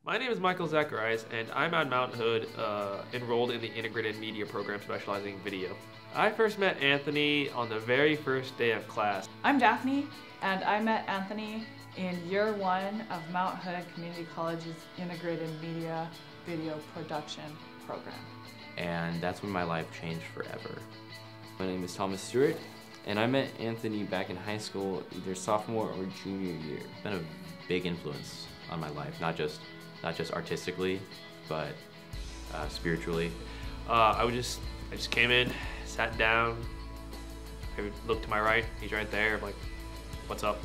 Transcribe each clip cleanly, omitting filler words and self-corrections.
My name is Michael Zacharias, and I'm at Mount Hood, enrolled in the Integrated Media program specializing in video. I first met Anthony on the very first day of class. I'm Daphne, and I met Anthony in year one of Mount Hood Community College's Integrated Media Video Production program. And that's when my life changed forever. My name is Thomas Stewart, and I met Anthony back in high school, either sophomore or junior year. It's been a big influence on my life, not just artistically, but spiritually. I just came in, sat down, I looked to my right, he's right there, I'm like, what's up?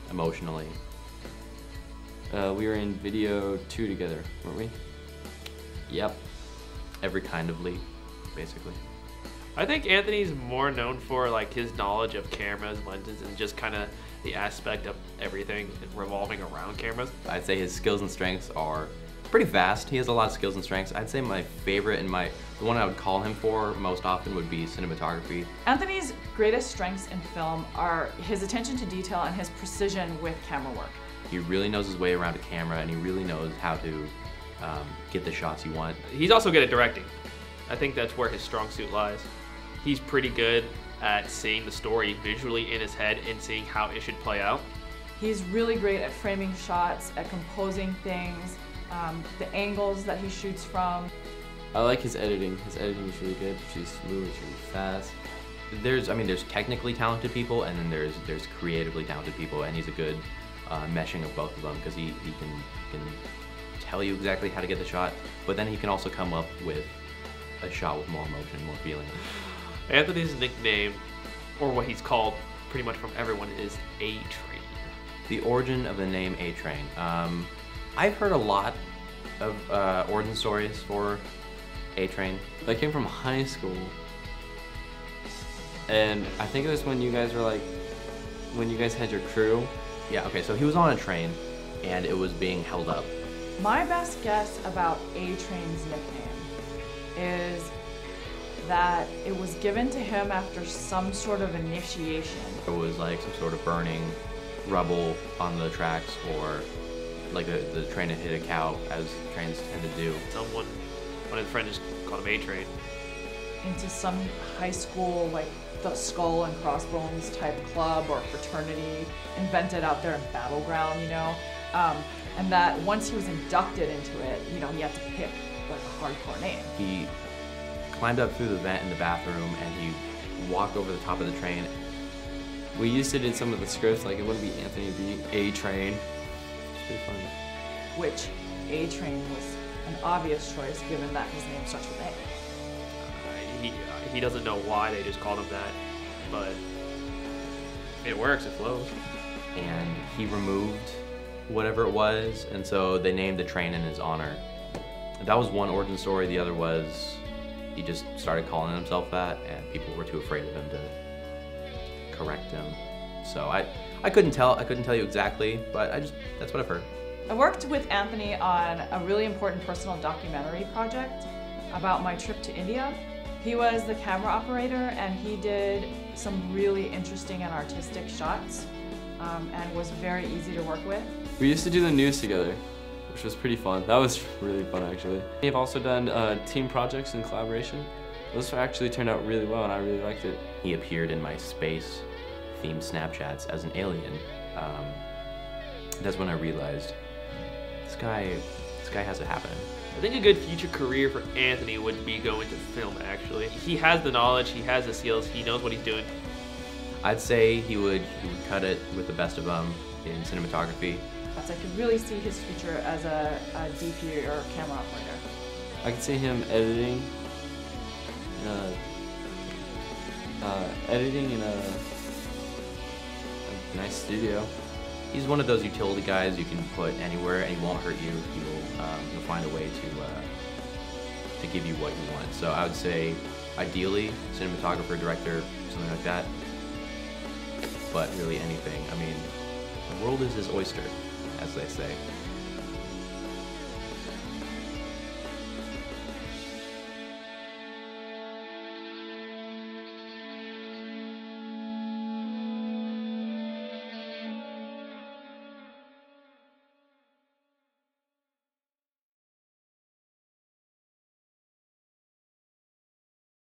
Emotionally. We were in video 2 together, weren't we? Yep. Every kind of leap, basically. I think Anthony's more known for like his knowledge of cameras, lenses, and just kind of the aspect of everything revolving around cameras. I'd say his skills and strengths are pretty vast. He has a lot of skills and strengths. I'd say my favorite and the one I would call him for most often would be cinematography. Anthony's greatest strengths in film are his attention to detail and his precision with camera work. He really knows his way around a camera, and he really knows how to get the shots you want. He's also good at directing. I think that's where his strong suit lies. He's pretty good at seeing the story visually in his head and seeing how it should play out. He's really great at framing shots, at composing things, the angles that he shoots from. I like his editing. His editing is really good. It's really smooth, it's really fast. There's technically talented people, and then there's creatively talented people, and he's a good meshing of both of them, because he can tell you exactly how to get the shot, but then he can also come up with a shot with more emotion, more feeling. Anthony's nickname, or what he's called pretty much from everyone, is A-Train. The origin of the name A-Train. I've heard a lot of origin stories for A-Train. I came from high school, and I think it was when you guys were like, when you guys had your crew. Yeah, okay, so he was on a train, and it was being held up. My best guess about A-Train's nickname is that it was given to him after some sort of initiation. It was like some sort of burning rubble on the tracks, or like the train had hit a cow, as trains tend to do. One of his friends just called him A-Train. Into some high school, like the Skull and Crossbones type club or fraternity invented out there in Battleground, you know? And that once he was inducted into it, you know, he had to pick like a hardcore name. He climbed up through the vent in the bathroom, and he walked over the top of the train. We used it in some of the scripts, like it wouldn't be Anthony, it'd be A-Train. It's pretty funny. Which A-Train was an obvious choice given that his name starts with A. He doesn't know why they just called him that, but it works, it flows. And he removed whatever it was, and so they named the train in his honor. That was one origin story. The other was he just started calling himself that, and people were too afraid of him to correct him. So I couldn't tell you exactly, but that's what I've heard. I worked with Anthony on a really important personal documentary project about my trip to India. He was the camera operator, and he did some really interesting and artistic shots, and was very easy to work with. We used to do the news together, which was pretty fun. That was really fun, actually. We've also done team projects in collaboration. Those actually turned out really well, and I really liked it. He appeared in my space-themed Snapchats as an alien. That's when I realized this guy has it happening. I think a good future career for Anthony would be going to film, actually. He has the knowledge, he has the skills, he knows what he's doing. I'd say he would cut it with the best of them in cinematography. I could really see his future as a DP or camera operator. I could see him editing in a nice studio. He's one of those utility guys you can put anywhere, and he won't hurt you. He'll find a way to give you what you want. So I would say, ideally, cinematographer, director, something like that. But really anything. I mean, the world is his oyster, as they say.